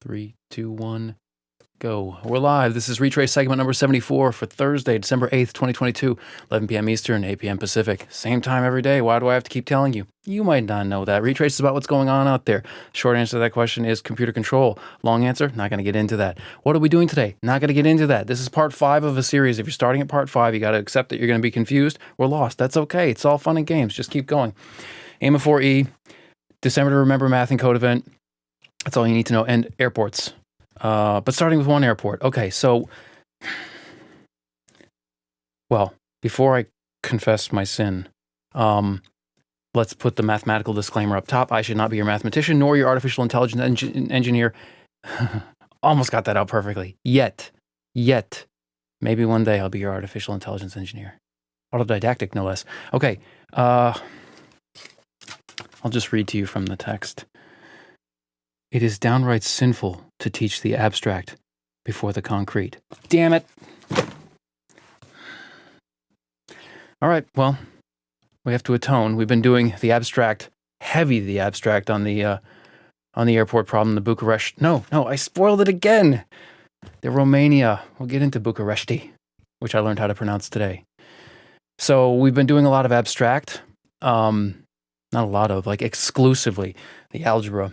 3, 2, 1, go. We're live. This is Retraice segment number 74 for Thursday, December 8th, 2022, 11 p.m. Eastern, 8 p.m. Pacific. Same time every day. Why do I have to keep telling you? You might not know that. Retraice is about what's going on out there. Short answer to that question is computer control. Long answer, not going to get into that. What are we doing today? Not going to get into that. This is part 5 of a series. If you're starting at part 5, you got to accept that you're going to be confused or lost. That's okay. It's all fun and games. Just keep going. AIMA4e, December to Remember Math and Code event. That's all you need to know. And airports. But starting with one airport. Okay, so, well, before I confess my sin, let's put the mathematical disclaimer up top. I should not be your mathematician, nor your artificial intelligence engineer. Almost got that out perfectly. Yet. Maybe one day I'll be your artificial intelligence engineer. Autodidactic, no less. Okay, I'll just read to you from the text. It is downright sinful to teach the abstract before the concrete. Damn it. All right, well, we have to atone. We've been doing the abstract, the abstract on the airport problem, the Bucharest. No, I spoiled it again. The Romania. We'll get into Bucharesti, which I learned how to pronounce today. So we've been doing a lot of abstract. Not a lot of, like exclusively the algebra,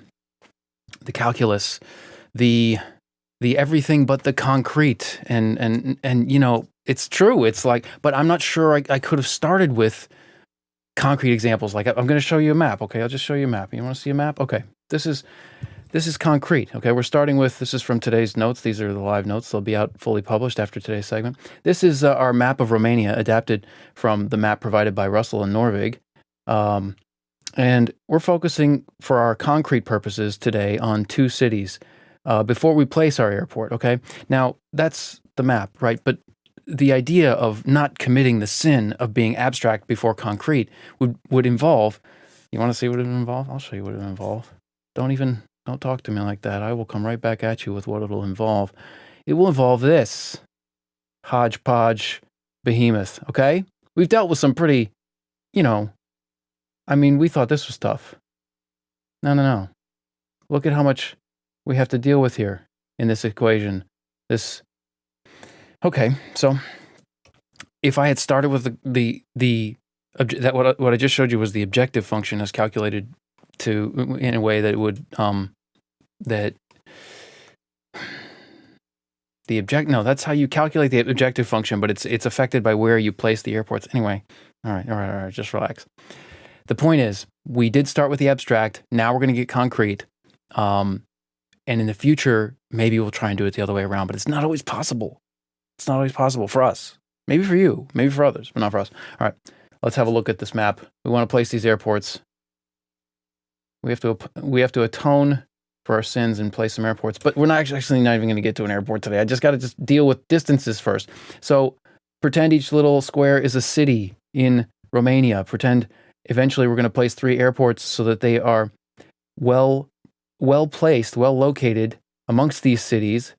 the calculus, the everything but the concrete, and you know, it's true. It's like, but I'm not sure I could have started with concrete examples. Like, I'm going to show you a map. Okay, I'll just show you a map. You want to see a map? Okay, this is concrete. Okay, we're starting with, this is from today's notes. These are the live notes. They'll be out fully published after today's segment. This is our map of Romania, adapted from the map provided by Russell and Norvig. And we're focusing for our concrete purposes today on 2 cities before we place our airport, okay? Now, that's the map, right? But the idea of not committing the sin of being abstract before concrete would involve, you want to see what it would involve? I'll show you what it would involve. Don't talk to me like that. I will come right back at you with what it'll involve. It will involve this hodgepodge behemoth, okay? We've dealt with some pretty, you know, I mean, we thought this was tough. No. Look at how much we have to deal with here in this equation. Okay, so if I had started with what I just showed you was the objective function as calculated in a way that it would that's how you calculate the objective function, but it's affected by where you place the airports. Anyway, all right, just relax. The point is, we did start with the abstract. Now we're going to get concrete. And in the future, maybe we'll try and do it the other way around, but it's not always possible. It's not always possible for us. Maybe for you, maybe for others, but not for us. All right, let's have a look at this map. We want to place these airports. We have to atone for our sins and place some airports, but we're not actually not even going to get to an airport today. I just got to deal with distances first. So pretend each little square is a city in Romania. Pretend eventually we're going to place 3 airports so that they are well placed, well located amongst these cities,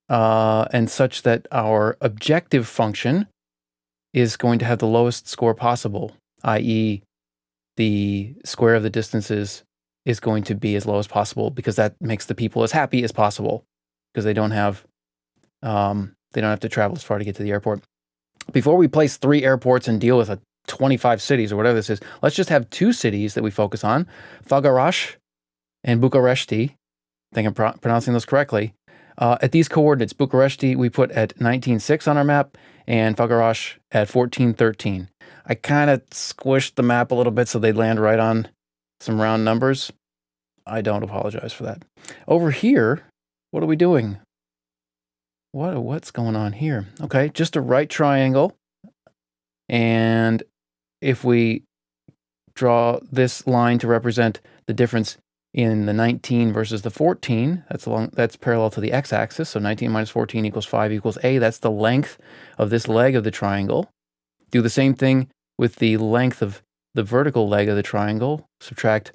and such that our objective function is going to have the lowest score possible, i.e. the square of the distances is going to be as low as possible, because that makes the people as happy as possible, because they don't have to travel as far to get to the airport. Before we place 3 airports and deal with 25 cities or whatever this is, let's just have 2 cities that we focus on, Făgăraș and Bucharesti. I think I'm pronouncing those correctly. At these coordinates, Bucharesti we put at 19.6 on our map, and Făgăraș at 14.13. I kind of squished the map a little bit so they'd land right on some round numbers. I don't apologize for that. Over here, what are we doing? What's going on here? Okay, just a right triangle. And if we draw this line to represent the difference in the 19 versus the 14, that's parallel to the x-axis, so 19 minus 14 equals 5 equals a. That's the length of this leg of the triangle. Do the same thing with the length of the vertical leg of the triangle. Subtract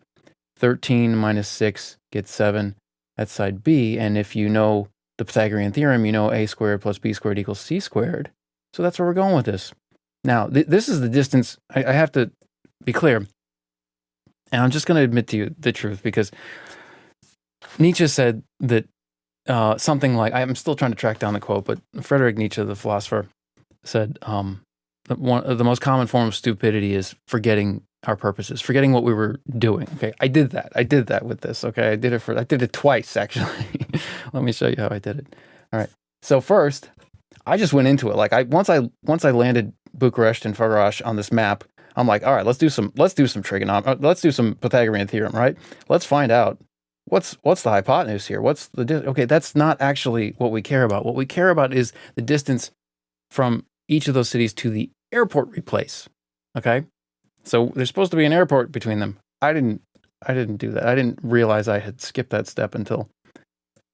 13 minus 6 gets 7. That's side B. And if you know the Pythagorean theorem, you know a squared plus b squared equals c squared. So that's where we're going with this. Now, this is the distance. I have to be clear. And I'm just going to admit to you the truth, because Nietzsche said that something like, I'm still trying to track down the quote, but Friedrich Nietzsche, the philosopher, said the most common form of stupidity is forgetting our purposes, forgetting what we were doing. Okay, I did that with this. Okay, I did it twice actually. Let me show you how I did it. All right. So first, I just went into it. Like once I landed Bucharest and Farash on this map, I'm like, all right, let's do some trigonometry. Let's do some Pythagorean theorem, right? Let's find out what's the hypotenuse here. Okay, that's not actually what we care about. What we care about is the distance from each of those cities to the airport we place. Okay, so there's supposed to be an airport between them. I didn't do that. I didn't realize I had skipped that step until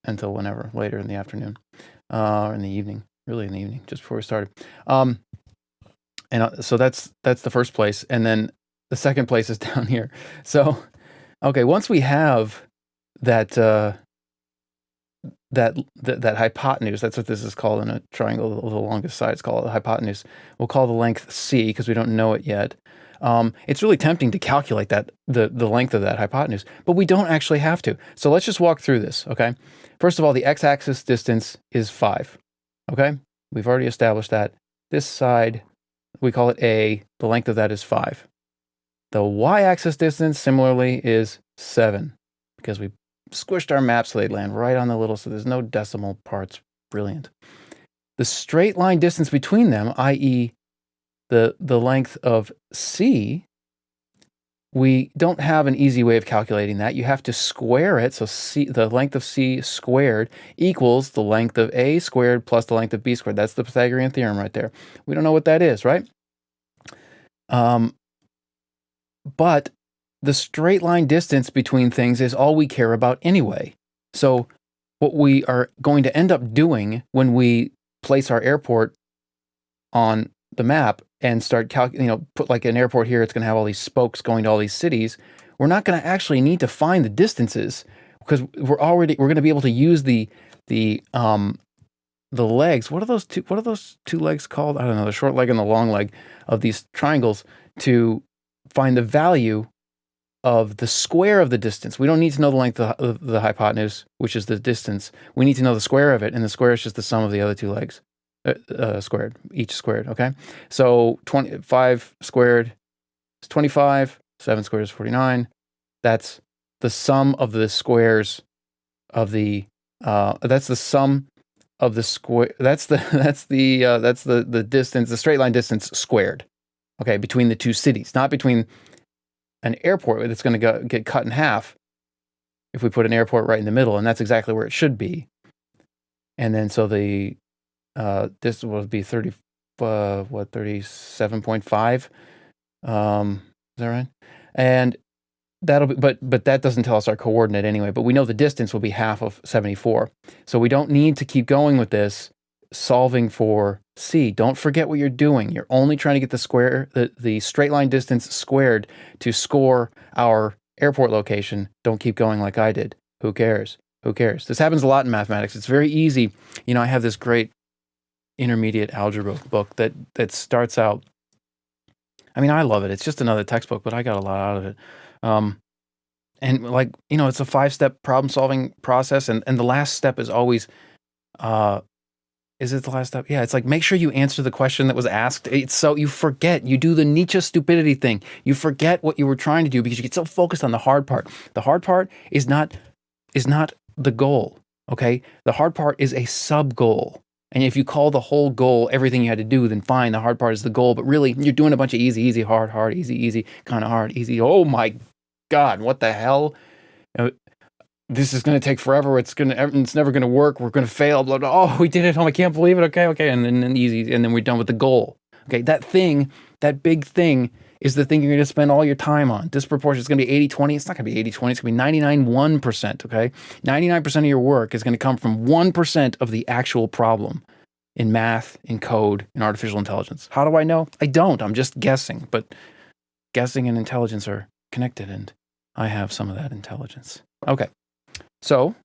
whenever later in the afternoon, or in the evening, really in the evening, just before we started. So that's the first place, and then the second place is down here. So, okay, once we have that hypotenuse, that's what this is called in a triangle, the longest side is called a hypotenuse. We'll call the length c because we don't know it yet. It's really tempting to calculate the length of that hypotenuse, but we don't actually have to. So let's just walk through this, okay? First of all, the x-axis distance is 5, okay? We've already established that. This side, we call it a, the length of that is 5. The y-axis distance, similarly, is 7, because we squished our map so they land right on the little, so there's no decimal parts. Brilliant. The straight line distance between them, i.e. the length of c, we don't have an easy way of calculating that. You have to square it, so c, the length of c squared equals the length of a squared plus the length of b squared. That's the Pythagorean theorem right there. We don't know what that is, right? But the straight line distance between things is all we care about anyway. So what we are going to end up doing when we place our airport on the map and start put like an airport here, it's going to have all these spokes going to all these cities. We're not going to actually need to find the distances because we're going to be able to use the legs. What are those two legs called? I don't know, the short leg and the long leg of these triangles to find the value of the square of the distance. We don't need to know the length of the hypotenuse, which is the distance. We need to know the square of it, and the square is just the sum of the other two legs. Squared, each squared, okay? So 25 squared is 25, 7 squared is 49. That's the sum of the squares of the, that's the sum of the square, that's the distance, the straight line distance squared, okay, between the two cities, not between an airport that's going to get cut in half if we put an airport right in the middle, and that's exactly where it should be. And then so the this will be 37.5. Is that right? And that'll be, but that doesn't tell us our coordinate anyway. But we know the distance will be half of 74. So we don't need to keep going with this solving for c. Don't forget what you're doing. You're only trying to get the straight line distance squared to score our airport location. Don't keep going like I did. Who cares? Who cares? This happens a lot in mathematics. It's very easy. I have this great intermediate algebra book that starts out, I love it. It's just another textbook, but I got a lot out of it. And it's a 5-step problem solving process. And the last step is always, is it the last step? Yeah, it's like, make sure you answer the question that was asked. It's so you forget, you do the Nietzsche stupidity thing. You forget what you were trying to do because you get so focused on the hard part. The hard part is not the goal, okay? The hard part is a sub-goal. And if you call the whole goal everything you had to do, then fine, the hard part is the goal. But really, you're doing a bunch of easy, easy, hard, hard, easy, easy, kind of hard, easy. Oh my God, what the hell? This is going to take forever. It's never going to work. We're going to fail. Blah, blah. Oh, we did it. Oh, I can't believe it. Okay. And then easy. And then we're done with the goal. Okay, that big thing is the thing you're going to spend all your time on. Disproportion is going to be 80-20. It's not going to be 80-20. It's going to be 99-1%, okay? 99% of your work is going to come from 1% of the actual problem in math, in code, in artificial intelligence. How do I know? I don't. I'm just guessing. But guessing and intelligence are connected, and I have some of that intelligence. Okay, so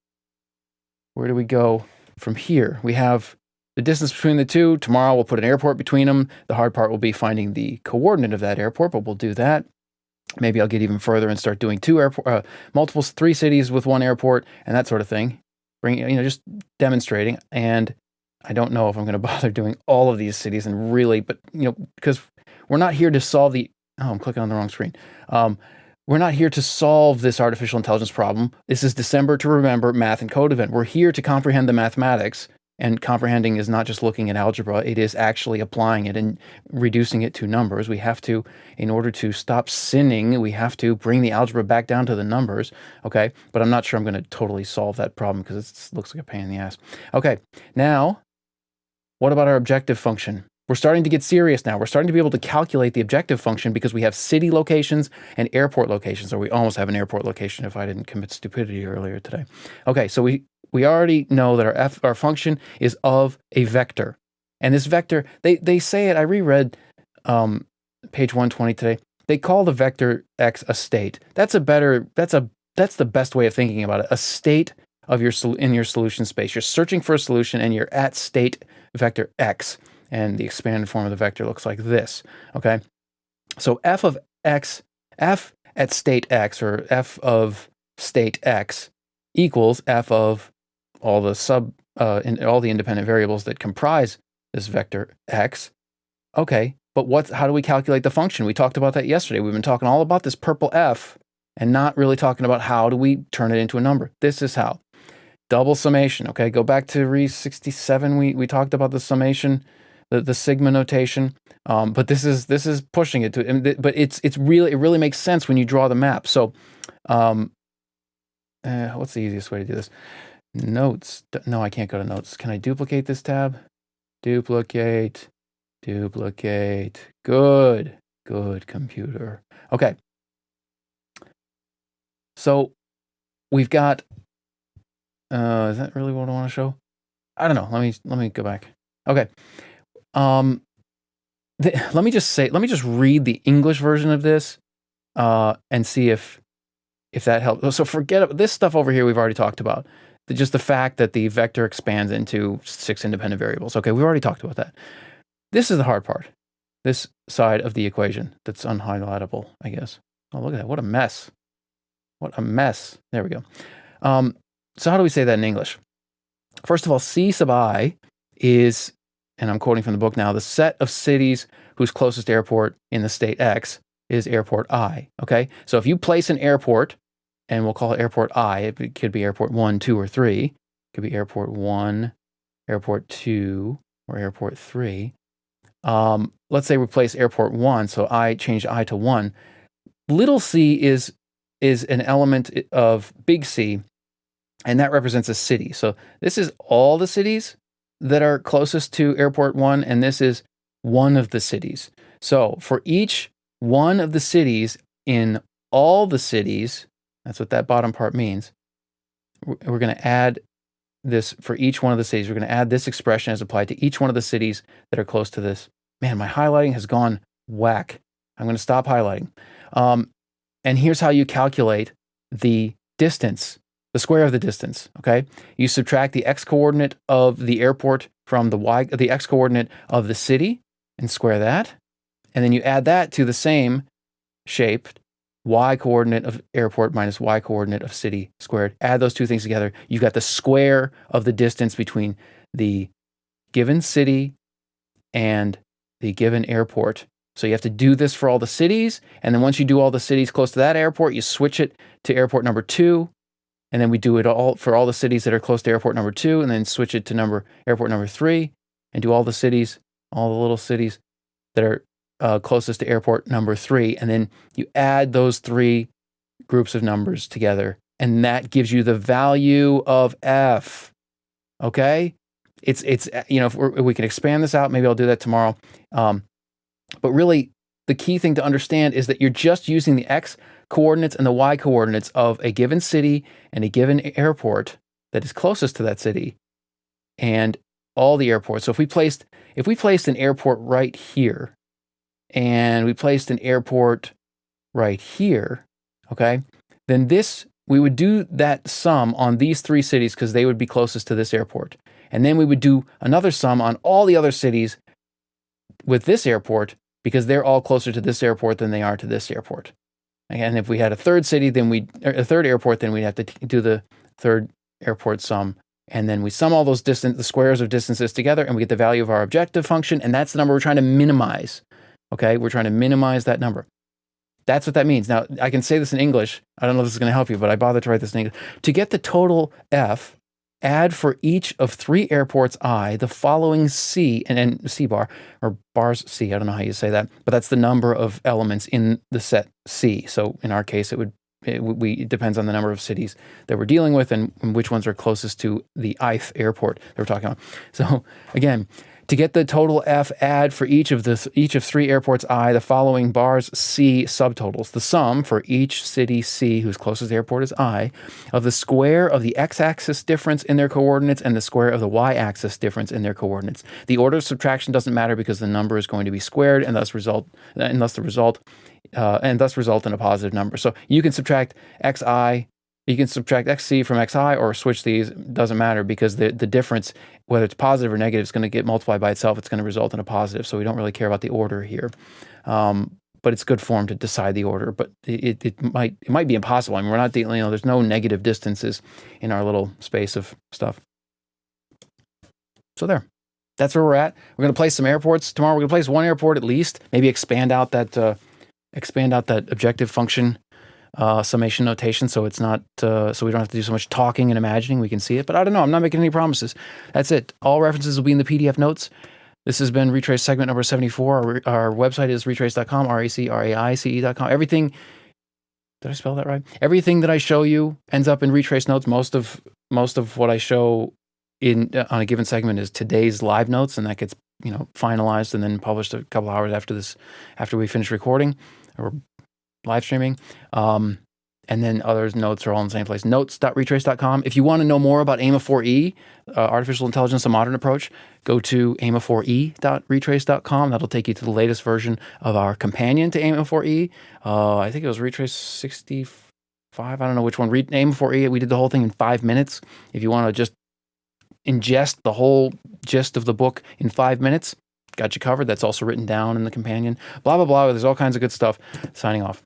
where do we go from here? We have the distance between the two. Tomorrow we'll put an airport between them. The hard part will be finding the coordinate of that airport, but we'll do that. Maybe I'll get even further and start doing 3 cities with 1 airport and that sort of thing. just demonstrating. And I don't know if I'm going to bother doing all of these cities and really, but because we're not here to solve I'm clicking on the wrong screen. We're not here to solve this artificial intelligence problem. This is December to Remember Math and Code event. We're here to comprehend the mathematics, and comprehending is not just looking at algebra, it is actually applying it and reducing it to numbers. We have to, in order to stop sinning, we have to bring the algebra back down to the numbers, okay? But I'm not sure I'm going to totally solve that problem because it looks like a pain in the ass. Okay, now, what about our objective function? We're starting to get serious now. We're starting to be able to calculate the objective function because we have city locations and airport locations, or we almost have an airport location if I didn't commit stupidity earlier today. Okay, so we already know that our function is of a vector. And this vector, they say it, I reread page 120 today. They call the vector x a state. That's the best way of thinking about it. A state of in your solution space. You're searching for a solution and you're at state vector x. And the expanded form of the vector looks like this, okay? So f of x, f at state x, or f of state x, equals f of all the all the independent variables that comprise this vector x. Okay, but how do we calculate the function? We talked about that yesterday. We've been talking all about this purple f and not really talking about how do we turn it into a number. This is how. Double summation, okay? Go back to Re74. We talked about the summation, the sigma notation, but this is pushing it to. But it really makes sense when you draw the map. So, what's the easiest way to do this? Notes. No, I can't go to notes. Can I duplicate this tab? Duplicate. Good computer. Okay. So we've got. Is that really what I want to show? I don't know. Let me go back. Okay. Let me just read the English version of this, and see if that helps. So forget this stuff over here. We've already talked about just the fact that the vector expands into 6 independent variables. Okay, we've already talked about that. This is the hard part. This side of the equation that's unhighlightable, I guess. Oh, look at that! What a mess! What a mess! There we go. So how do we say that in English? First of all, C sub I is, and I'm quoting from the book now, the set of cities whose closest airport in the state X is airport I, okay? So if you place an airport, and we'll call it airport I, it could be airport 1, 2, or 3. It could be airport 1, airport 2, or airport 3. Let's say we place airport 1, so I change I to 1. Little c is an element of big C, and that represents a city. So this is all the cities that are closest to airport 1, and this is one of the cities. So for each one of the cities in all the cities, that's what that bottom part means, we're going to add this for each one of the cities. We're going to add this expression as applied to each one of the cities that are close to this. Man, my highlighting has gone whack. I'm going to stop highlighting. And here's how you calculate the distance, the square of the distance, okay? You subtract the x-coordinate of the airport from the x-coordinate of the city and square that. And then you add that to the same shape, y-coordinate of airport minus y-coordinate of city squared. Add those two things together. You've got the square of the distance between the given city and the given airport. So you have to do this for all the cities. And then once you do all the cities close to that airport, you switch it to airport number 2. And then we do it all for all the cities that are close to airport number 2, and then switch it to airport number 3, and do all the cities, all the little cities that are closest to airport number 3. And then you add those 3 groups of numbers together, and that gives you the value of f. Okay? It's if we can expand this out, maybe I'll do that tomorrow. But really, the key thing to understand is that you're just using the x coordinates and the y coordinates of a given city and a given airport that is closest to that city and all the airports. So if we placed an airport right here and we placed an airport right here, okay, then we would do that sum on these 3 cities because they would be closest to this airport. And then we would do another sum on all the other cities with this airport because they're all closer to this airport than they are to this airport. And if we had a third city, a third airport, then we'd have to do the third airport sum And then we sum all those the squares of distances together, and we get the value of our objective function, and that's the number we're trying to minimize. Okay, we're trying to minimize that number. That's what that means. Now, I can say this in English. I don't know if this is going to help you, but I bothered to write this in English. To get the total f, add for each of 3 airports I the following c, and then c bar, or bars c, I don't know how you say that, but that's the number of elements in the set C. So in our case, it depends on the number of cities that we're dealing with and which ones are closest to the ith airport that we're talking about. So again, to get the total f, add for each of 3 airports I the following bars c subtotals. The sum for each city C whose closest airport is I of the square of the x-axis difference in their coordinates and the square of the y-axis difference in their coordinates. The order of subtraction doesn't matter because the number is going to be squared and thus result in a positive number. So you can subtract xi. You can subtract xc from xi or switch these. It doesn't matter because the difference, whether it's positive or negative, is going to get multiplied by itself. It's going to result in a positive. So we don't really care about the order here. But it's good form to decide the order. But it might be impossible. I mean, we're not dealing, there's no negative distances in our little space of stuff. So there. That's where we're at. We're going to place some airports. Tomorrow we're going to place 1 airport at least. Maybe expand out that objective function summation notation, so it's not so we don't have to do so much talking and imagining. We can see it, but I don't know. I'm not making any promises. That's it. All references will be in the PDF notes. This has been Retraice segment number 74. Our website is retraice.com, RECRAICE.com. Everything. Did I spell that right? Everything that I show you ends up in Retraice notes. Most of what I show on a given segment is today's live notes, and that gets finalized and then published a couple hours after we finish recording or live streaming. And then other notes are all in the same place. Notes.retrace.com. If you want to know more about AIMA4e, Artificial Intelligence, a Modern Approach, go to AIMA4e.retrace.com. That'll take you to the latest version of our companion to AIMA4e. I think it was Retraice 65. I don't know which one. AIMA4e, we did the whole thing in 5 minutes. If you want to just ingest the whole gist of the book in 5 minutes, got you covered. That's also written down in the companion. Blah, blah, blah. There's all kinds of good stuff. Signing off.